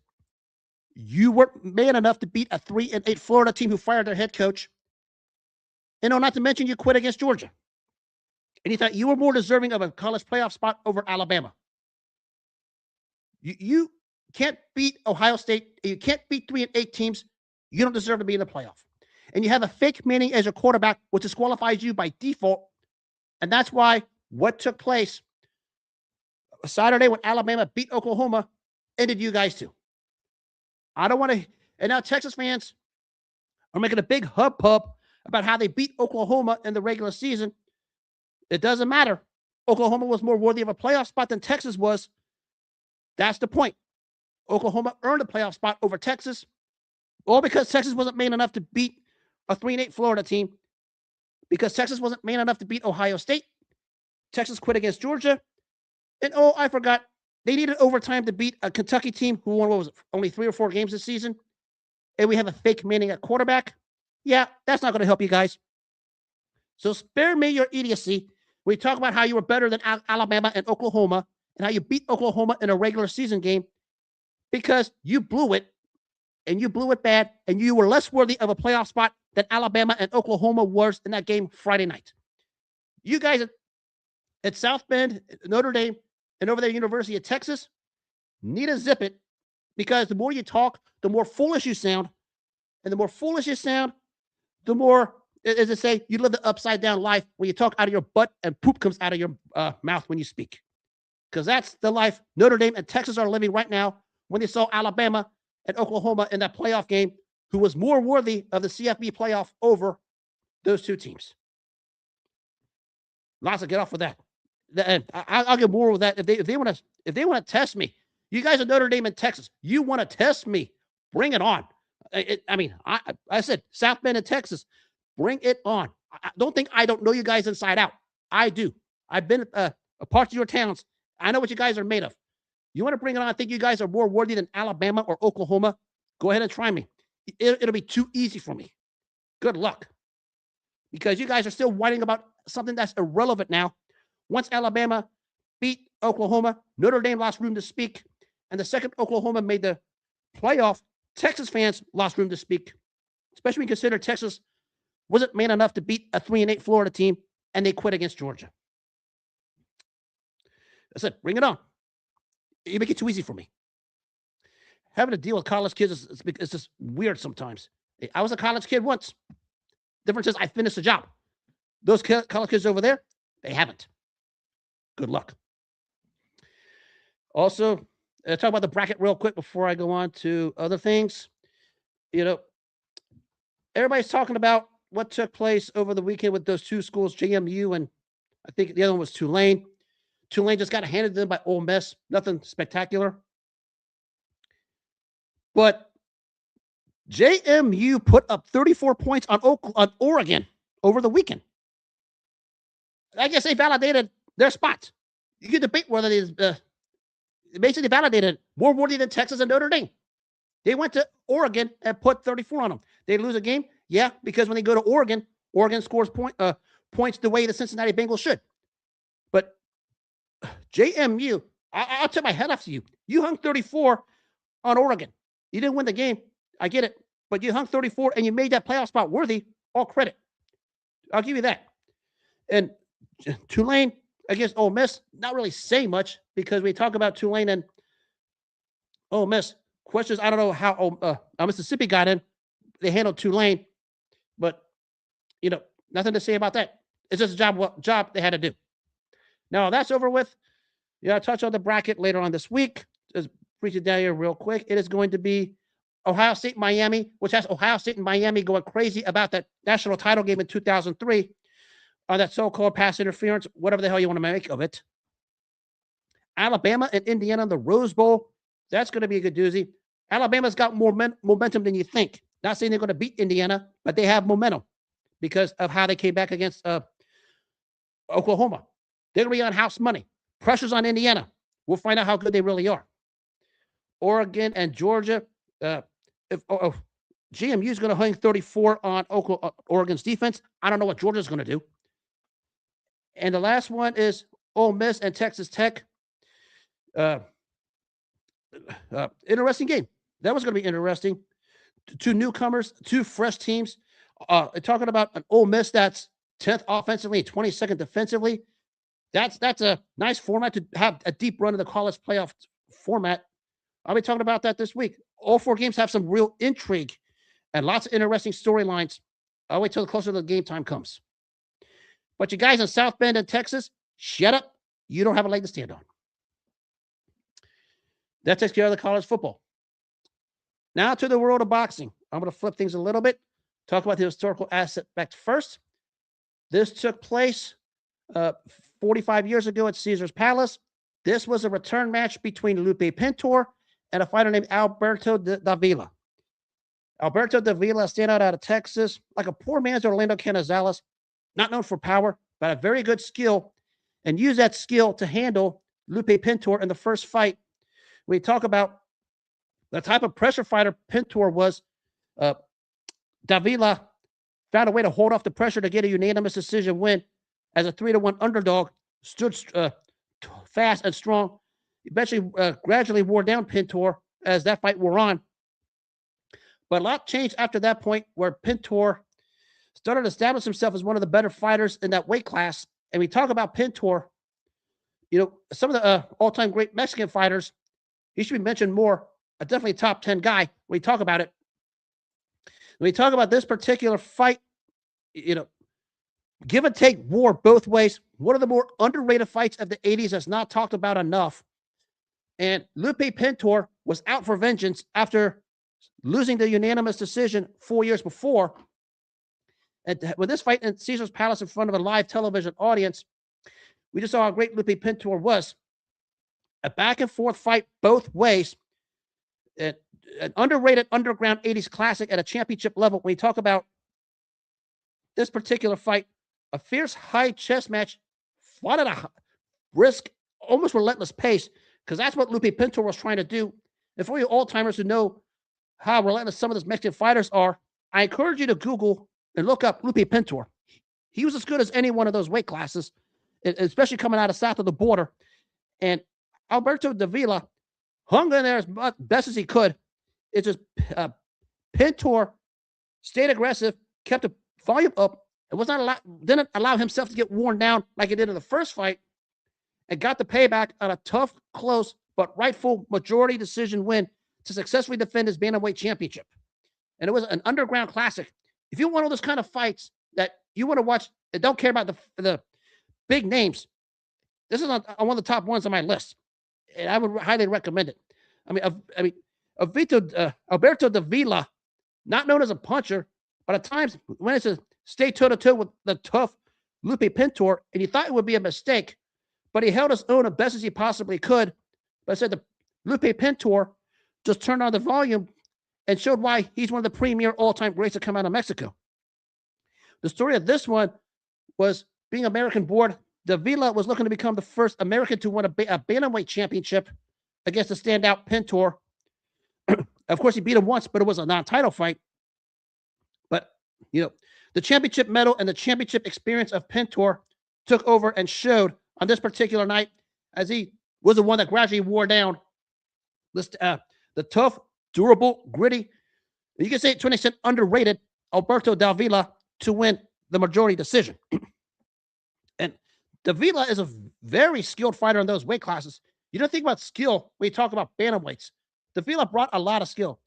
You weren't man enough to beat a 3-8 Florida team who fired their head coach. And not to mention you quit against Georgia. And you thought you were more deserving of a college playoff spot over Alabama. You can't beat Ohio State. You can't beat 3-8 teams. You don't deserve to be in the playoff. And you have a fake Manning as your quarterback, which disqualifies you by default. And that's why what took place Saturday when Alabama beat Oklahoma ended you guys too. I don't want to. And now Texas fans are making a big hubbub about how they beat Oklahoma in the regular season. It doesn't matter. Oklahoma was more worthy of a playoff spot than Texas was. That's the point. Oklahoma earned a playoff spot over Texas, all because Texas wasn't man enough to beat a 3-8 Florida team, because Texas wasn't man enough to beat Ohio State. Texas quit against Georgia. And I forgot, they needed overtime to beat a Kentucky team who won, what was it, only 3 or 4 games this season. And we have a fake Manning at quarterback. Yeah, that's not going to help you guys. So spare me your idiocy We talk about how you were better than Alabama and Oklahoma and how you beat Oklahoma in a regular season game because you blew it and you blew it bad and you were less worthy of a playoff spot than Alabama and Oklahoma was in that game Friday night. You guys at South Bend, Notre Dame, and over there, University of Texas, need to zip it because the more you talk, the more foolish you sound. And the more foolish you sound, the more, as I say, you live the upside down life where you talk out of your butt and poop comes out of your mouth when you speak. Because that's the life Notre Dame and Texas are living right now when they saw Alabama and Oklahoma in that playoff game, who was more worthy of the CFB playoff over those two teams. Lots to get off with that. And I'll get more with that if they want to test me. You guys are Notre Dame and Texas. You want to test me? Bring it on. I said South Bend and Texas. Bring it on. I don't think I don't know you guys inside out. I do. I've been a part of your towns. I know what you guys are made of. You want to bring it on? I think you guys are more worthy than Alabama or Oklahoma. Go ahead and try me. It'll be too easy for me. Good luck. Because you guys are still whining about something that's irrelevant now. Once Alabama beat Oklahoma, Notre Dame lost room to speak. And the second Oklahoma made the playoff, Texas fans lost room to speak, especially when you consider Texas wasn't man enough to beat a 3-8 Florida team, and they quit against Georgia. I said, bring it on. You make it too easy for me. Having to deal with college kids is just weird sometimes. I was a college kid once. Difference is I finished the job. Those college kids over there, they haven't. Good luck. Also, talk about the bracket real quick before I go on to other things. You know, everybody's talking about what took place over the weekend with those two schools, JMU and I think the other one was Tulane. Tulane just got handed to them by Ole Miss. Nothing spectacular. But JMU put up 34 points on Oregon over the weekend. I guess they validated their spot. You can debate whether it is basically validated more worthy than Texas and Notre Dame. They went to Oregon and put 34 on them. They lose a game? Yeah, because when they go to Oregon, Oregon scores points the way the Cincinnati Bengals should. But JMU, I'll tip my head off to you. You hung 34 on Oregon. You didn't win the game. I get it. But you hung 34 and you made that playoff spot worthy. All credit. I'll give you that. And Tulane against Ole Miss, not really say much because we talk about Tulane and Ole Miss. Questions, I don't know how Mississippi got in. They handled Tulane. But, nothing to say about that. It's just a job they had to do. Now, that's over with. I'll touch on the bracket later on this week. Just break it down here real quick. It is going to be Ohio State, Miami, which has Ohio State and Miami going crazy about that national title game in 2003 on that so-called pass interference, whatever the hell you want to make of it. Alabama and Indiana in the Rose Bowl. That's going to be a good doozy. Alabama's got more momentum than you think. Not saying they're going to beat Indiana, but they have momentum because of how they came back against Oklahoma. They're going to be on house money. Pressure's on Indiana. We'll find out how good they really are. Oregon and Georgia. GMU is going to hang 34 on Oregon's defense. I don't know what Georgia's going to do. And the last one is Ole Miss and Texas Tech. Interesting game. That was going to be interesting. Two newcomers, two fresh teams. Talking about an Ole Miss that's 10th offensively and 22nd defensively. That's a nice format to have a deep run in the college playoff format. I'll be talking about that this week. All four games have some real intrigue and lots of interesting storylines. I'll wait till closer to the game time comes. But you guys in South Bend and Texas, shut up. You don't have a leg to stand on. That takes care of the college football. Now to the world of boxing. I'm going to flip things a little bit. Talk about the historical aspect first. This took place 45 years ago at Caesar's Palace. This was a return match between Lupe Pintor and a fighter named Alberto Davila. Alberto Davila, standout out of Texas, like a poor man's Orlando Canizales, not known for power, but a very good skill, and used that skill to handle Lupe Pintor in the first fight. We talk about the type of pressure fighter Pintor was. Davila found a way to hold off the pressure to get a unanimous decision win as a 3-1 underdog, stood fast and strong. Eventually, gradually wore down Pintor as that fight wore on. But a lot changed after that point, where Pintor started to establish himself as one of the better fighters in that weight class. And we talk about Pintor, some of the all-time great Mexican fighters, he should be mentioned more. Definitely a top 10 guy when we talk about it. When we talk about this particular fight, give and take war both ways. One of the more underrated fights of the 80s that's not talked about enough. And Lupe Pintor was out for vengeance after losing the unanimous decision 4 years before. And with this fight in Caesar's Palace in front of a live television audience, we just saw how great Lupe Pintor was. A back-and-forth fight both ways. An underrated underground 80s classic at a championship level. When you talk about this particular fight, a fierce high chess match fought at a brisk, almost relentless pace, because that's what Lupe Pintor was trying to do. And for you old-timers who know how relentless some of those Mexican fighters are, I encourage you to Google and look up Lupe Pintor. He was as good as any one of those weight classes, especially coming out of south of the border. And Alberto Davila hung in there as best as he could. It's just Pintor stayed aggressive, kept the volume up, and didn't allow himself to get worn down like he did in the first fight, and got the payback on a tough, close, but rightful majority decision win to successfully defend his bantamweight championship. And it was an underground classic. If you want all those kind of fights that you want to watch and don't care about the big names, this is on one of the top ones on my list, and I would highly recommend it. Alberto Davila, not known as a puncher, but at times when it's a stay toe-to-toe with the tough Lupe Pintor, and you thought it would be a mistake, but he held his own as best as he possibly could. But I said the Lupe Pintor just turned on the volume and showed why he's one of the premier all-time greats to come out of Mexico. The story of this one was being American-born. Davila was looking to become the first American to win a bantamweight championship against the standout Pintor. Of course, he beat him once, but it was a non-title fight. But, the championship medal and the championship experience of Pintor took over and showed on this particular night, as he was the one that gradually wore down the tough, durable, gritty, you can say to an extent underrated Alberto Davila to win the majority decision. And Davila is a very skilled fighter in those weight classes. You don't think about skill when you talk about bantamweights. Davila brought a lot of skill.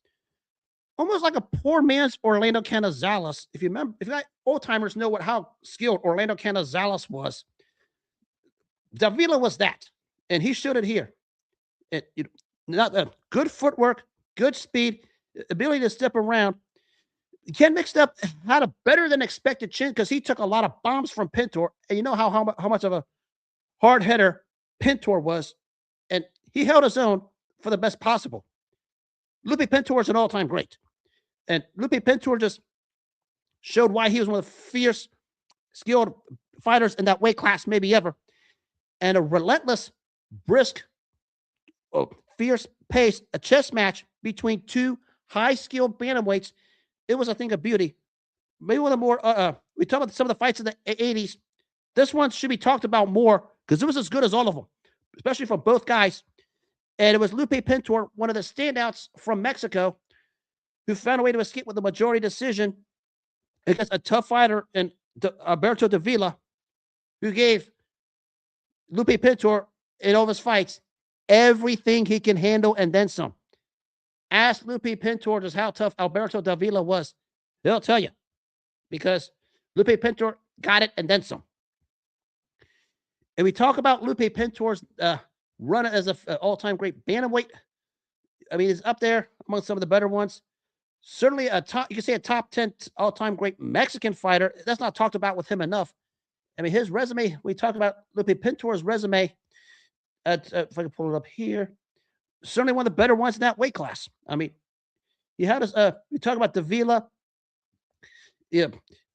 Almost like a poor man's Orlando Canizales. If you got old timers know how skilled Orlando Canizales was, Davila was that, and he showed it here. Good footwork, good speed, ability to step around. Ken mixed up, had a better than expected chin because he took a lot of bombs from Pintor, and you know how much of a hard hitter Pintor was, and he held his own for the best possible. Lupe Pintor is an all-time great, and Lupe Pintor just showed why he was one of the fierce, skilled fighters in that weight class maybe ever. And a relentless, brisk, fierce pace, a chess match between two high-skilled bantamweights. It was a thing of beauty. Maybe one of the more, we talk about some of the fights in the 80s. This one should be talked about more because it was as good as all of them, especially from both guys. And it was Lupe Pintor, one of the standouts from Mexico, who found a way to escape with a majority decision against a tough fighter in Alberto Davila, who gave Lupe Pintor in all of his fights everything he can handle and then some. Ask Lupe Pintor just how tough Alberto Davila was. He'll tell you, because Lupe Pintor got it and then some. And we talk about Lupe Pintor's run as an all-time great bantamweight. I mean, he's up there among some of the better ones. Certainly you can say a top 10 all-time great Mexican fighter. That's not talked about with him enough. I mean, his resume, we talk about Lupe Pintor's resume. If I can pull it up here, certainly one of the better ones in that weight class. I mean, he had his, we talk about Davila. Yeah,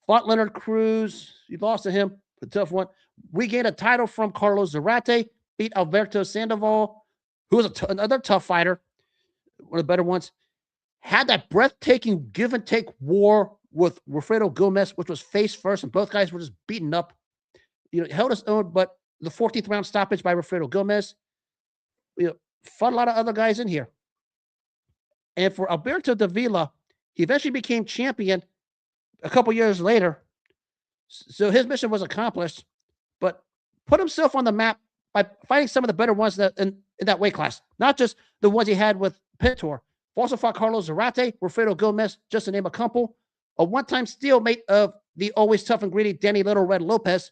fought Leonard Cruz. You lost to him, a tough one. We gained a title from Carlos Zarate, beat Alberto Sandoval, who was another tough fighter, one of the better ones. Had that breathtaking give and take war with Wilfredo Gomez, which was face first, and both guys were just beaten up. held his own, but the 14th round stoppage by Wilfredo Gomez, fought a lot of other guys in here. And for Alberto Davila, he eventually became champion a couple years later. So his mission was accomplished, but put himself on the map by fighting some of the better ones in that weight class, not just the ones he had with Pintor. Also fought Carlos Zarate, Wilfredo Gomez, just to name a couple. A one-time stalemate of the always tough and greedy Danny Little Red Lopez.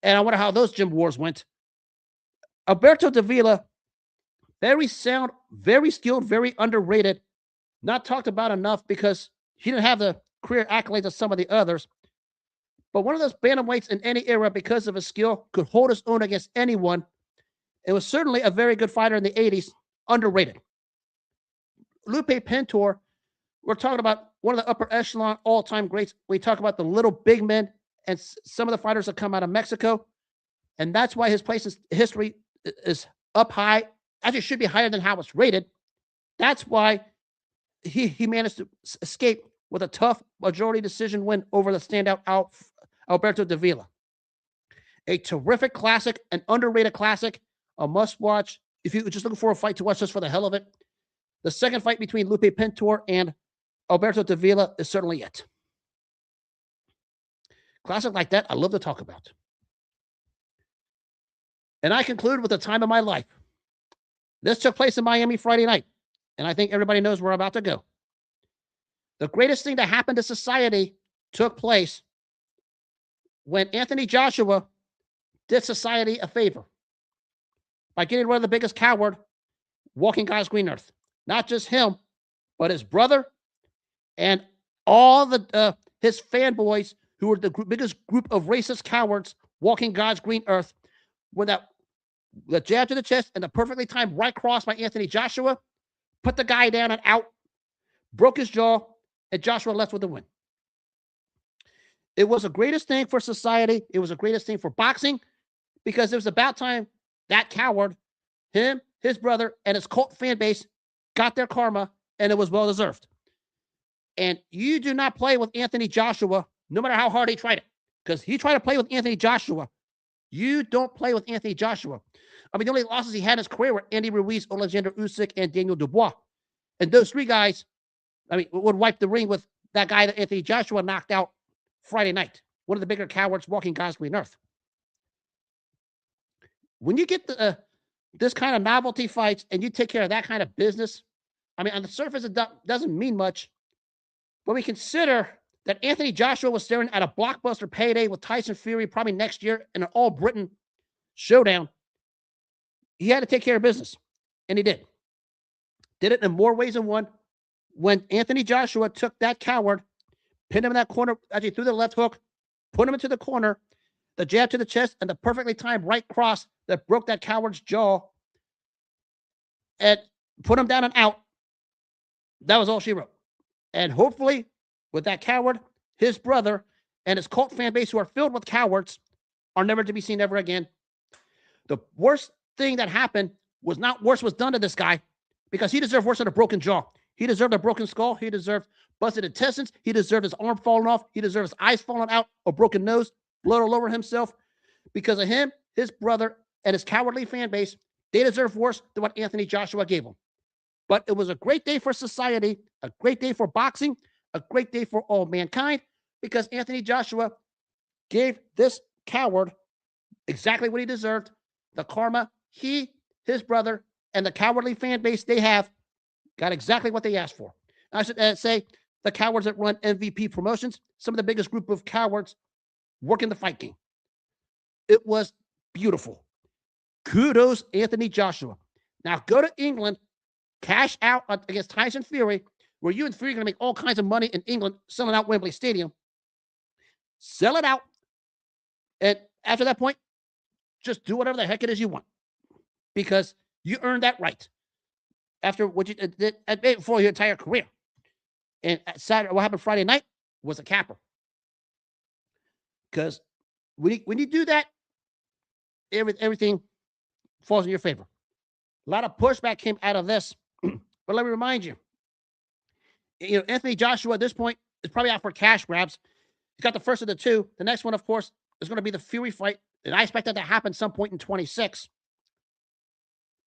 And I wonder how those gym wars went. Alberto Davila, very sound, very skilled, very underrated. Not talked about enough because he didn't have the career accolades of some of the others. But one of those bantamweights in any era, because of his skill, could hold his own against anyone. It was certainly a very good fighter in the 80s, underrated. Lupe Pintor, we're talking about one of the upper echelon all-time greats. We talk about the little big men and some of the fighters that come out of Mexico. And that's why his place in history is up high. Actually, it should be higher than how it's rated. That's why he managed to escape with a tough majority decision win over the standout Alberto Davila. A terrific classic, an underrated classic, a must-watch. If you're just looking for a fight to watch just for the hell of it, the second fight between Lupe Pintor and Alberto Davila is certainly it. Classic like that, I love to talk about. And I conclude with the time of my life. This took place in Miami Friday night, and I think everybody knows where I'm about to go. The greatest thing that happened to society took place when Anthony Joshua did society a favor by getting rid of the biggest coward walking God's green earth. Not just him, but his brother and all the his fanboys who were the biggest group of racist cowards walking God's green earth. When the jab to the chest and the perfectly timed right cross by Anthony Joshua put the guy down and out, broke his jaw, and Joshua left with the win. It was the greatest thing for society. It was the greatest thing for boxing because it was about time that coward, him, his brother, and his cult fan base got their karma, and it was well-deserved. And you do not play with Anthony Joshua, no matter how hard he tried it, because he tried to play with Anthony Joshua. You don't play with Anthony Joshua. I mean, the only losses he had in his career were Andy Ruiz, Alexander Usyk, and Daniel Dubois. And those three guys, would wipe the ring with that guy that Anthony Joshua knocked out Friday night, one of the bigger cowards walking God's green earth. When you get this kind of novelty fights and you take care of that kind of business, on the surface, it doesn't mean much. But we consider that Anthony Joshua was staring at a blockbuster payday with Tyson Fury probably next year in an all-Britain showdown. He had to take care of business, and he did. Did it in more ways than one. When Anthony Joshua took that coward, pinned him in that corner, actually threw the left hook, put him into the corner, the jab to the chest, and the perfectly timed right cross that broke that coward's jaw and put him down and out, that was all she wrote. And hopefully, with that coward, his brother, and his cult fan base who are filled with cowards are never to be seen ever again. The worst thing that happened was not worse was done to this guy because he deserved worse than a broken jaw. He deserved a broken skull. He deserved busted intestines. He deserved his arm falling off. He deserved his eyes falling out, a broken nose, blood all over himself. Because of him, his brother, and his cowardly fan base, they deserve worse than what Anthony Joshua gave them. But it was a great day for society, a great day for boxing, a great day for all mankind, because Anthony Joshua gave this coward exactly what he deserved. The karma he, his brother, and the cowardly fan base they have got exactly what they asked for. I should say the cowards that run MVP promotions, some of the biggest group of cowards working the fight game. It was beautiful. Kudos, Anthony Joshua. Now go to England, cash out against Tyson Fury, where you and Fury are going to make all kinds of money in England selling out Wembley Stadium. Sell it out. And after that point, just do whatever the heck it is you want. Because you earned that right. After what you did for your entire career. And Saturday, what happened Friday night was a capper. Because when you do that, everything falls in your favor. A lot of pushback came out of this. But let me remind you, Anthony Joshua at this point is probably out for cash grabs. He's got the first of the two. The next one, of course, is going to be the Fury fight And I expect that to happen some point in 26.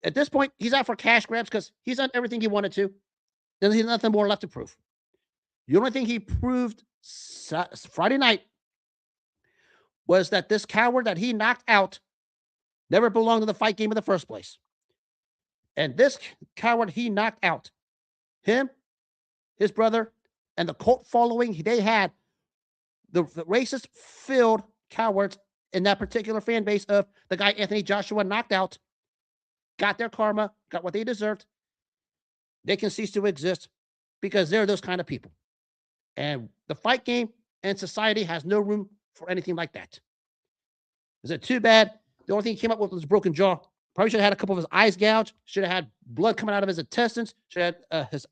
At this point, he's out for cash grabs because he's done everything he wanted to. There's nothing more left to prove. The only thing he proved Friday night was that this coward that he knocked out never belonged in the fight game in the first place. And this coward he knocked out, him, his brother, and the cult following they had, the racist-filled cowards in that particular fan base of the guy Anthony Joshua knocked out, got their karma, got what they deserved. They can cease to exist because they're those kind of people. And the fight game and society has no room for anything like that. Is it too bad? The only thing he came up with was broken jaw. Probably should have had a couple of his eyes gouged. Should have had blood coming out of his intestines. Should have had his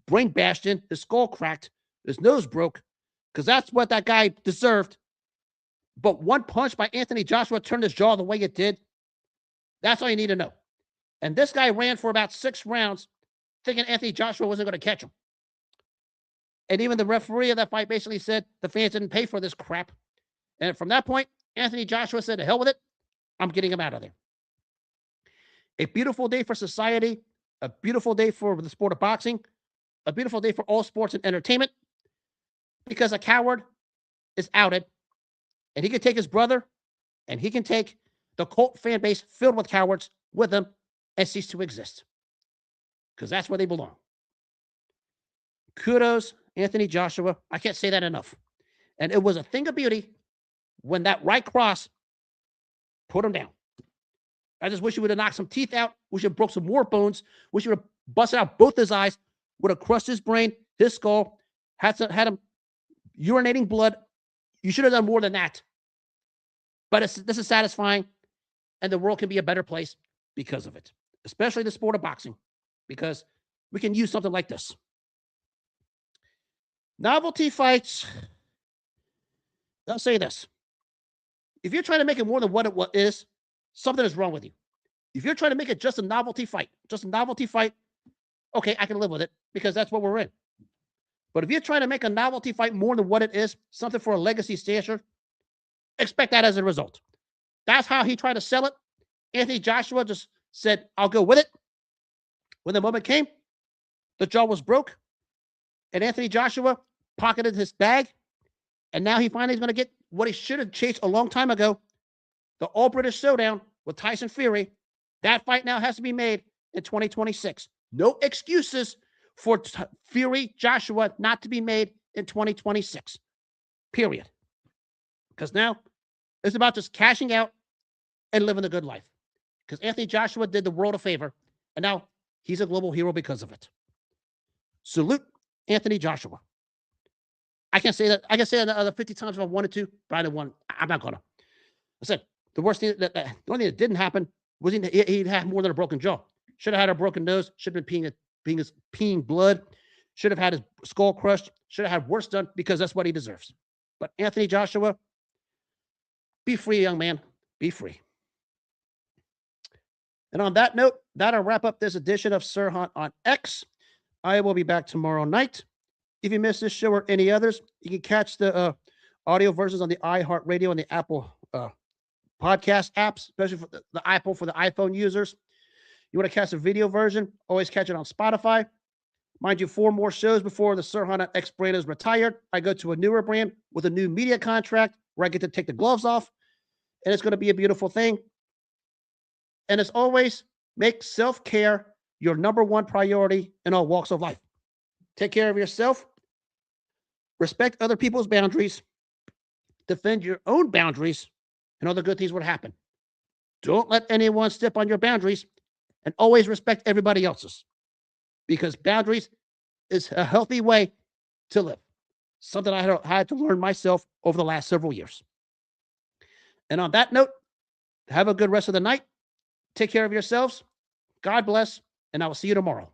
brain bashed in, his skull cracked, his nose broke, because that's what that guy deserved. But one punch by Anthony Joshua turned his jaw the way it did. That's all you need to know. And this guy ran for about 6 rounds thinking Anthony Joshua wasn't going to catch him. And even the referee of that fight basically said the fans didn't pay for this crap. And from that point, Anthony Joshua said, to hell with it. I'm getting him out of there. A beautiful day for society, a beautiful day for the sport of boxing, a beautiful day for all sports and entertainment, because a coward is outed, and he can take his brother, and he can take the cult fan base filled with cowards with him and cease to exist, because that's where they belong. Kudos, Anthony Joshua. I can't say that enough. And it was a thing of beauty when that right cross put him down. I just wish he would have knocked some teeth out. Wish he would have broke some more bones. Wish he would have busted out both his eyes. Would have crushed his brain, his skull. Had him urinating blood. You should have done more than that. But this is satisfying, and the world can be a better place because of it, especially the sport of boxing, because we can use something like this. Novelty fights. I'll say this. If you're trying to make it more than what it is, something is wrong with you. If you're trying to make it just a novelty fight, okay, I can live with it because that's what we're in. But if you're trying to make a novelty fight more than what it is, something for a legacy stature, expect that as a result. That's how he tried to sell it. Anthony Joshua just said, I'll go with it. When the moment came, the jaw was broke, and Anthony Joshua pocketed his bag, and now he finally is going to get what he should have chased a long time ago, the All-British Showdown with Tyson Fury. That fight now has to be made in 2026. No excuses for Fury Joshua not to be made in 2026. Period. Because now it's about just cashing out and living a good life. Because Anthony Joshua did the world a favor, and now he's a global hero because of it. Salute Anthony Joshua. I can say that another 50 times if I wanted to, but I didn't want. I'm not gonna. I said the worst thing the only thing that didn't happen was he'd had more than a broken jaw. Should have had a broken nose. Should have been peeing blood. Should have had his skull crushed. Should have had worse done because that's what he deserves. But Anthony Joshua, be free, young man. Be free. And on that note, that'll wrap up this edition of Sir Hunt on X. I will be back tomorrow night. If you missed this show or any others, you can catch the audio versions on the iHeartRadio and the Apple podcast apps, especially for the Apple for the iPhone users. You want to catch the video version, always catch it on Spotify. Mind you, 4 more shows before the Sir Hunt X brand is retired. I go to a newer brand with a new media contract where I get to take the gloves off, and it's going to be a beautiful thing. And as always, make self-care your number one priority in all walks of life. Take care of yourself. Respect other people's boundaries. Defend your own boundaries, and all the good things will happen. Don't let anyone step on your boundaries, and always respect everybody else's, because boundaries is a healthy way to live. Something I had to learn myself over the last several years. And on that note, have a good rest of the night. Take care of yourselves. God bless, and I will see you tomorrow.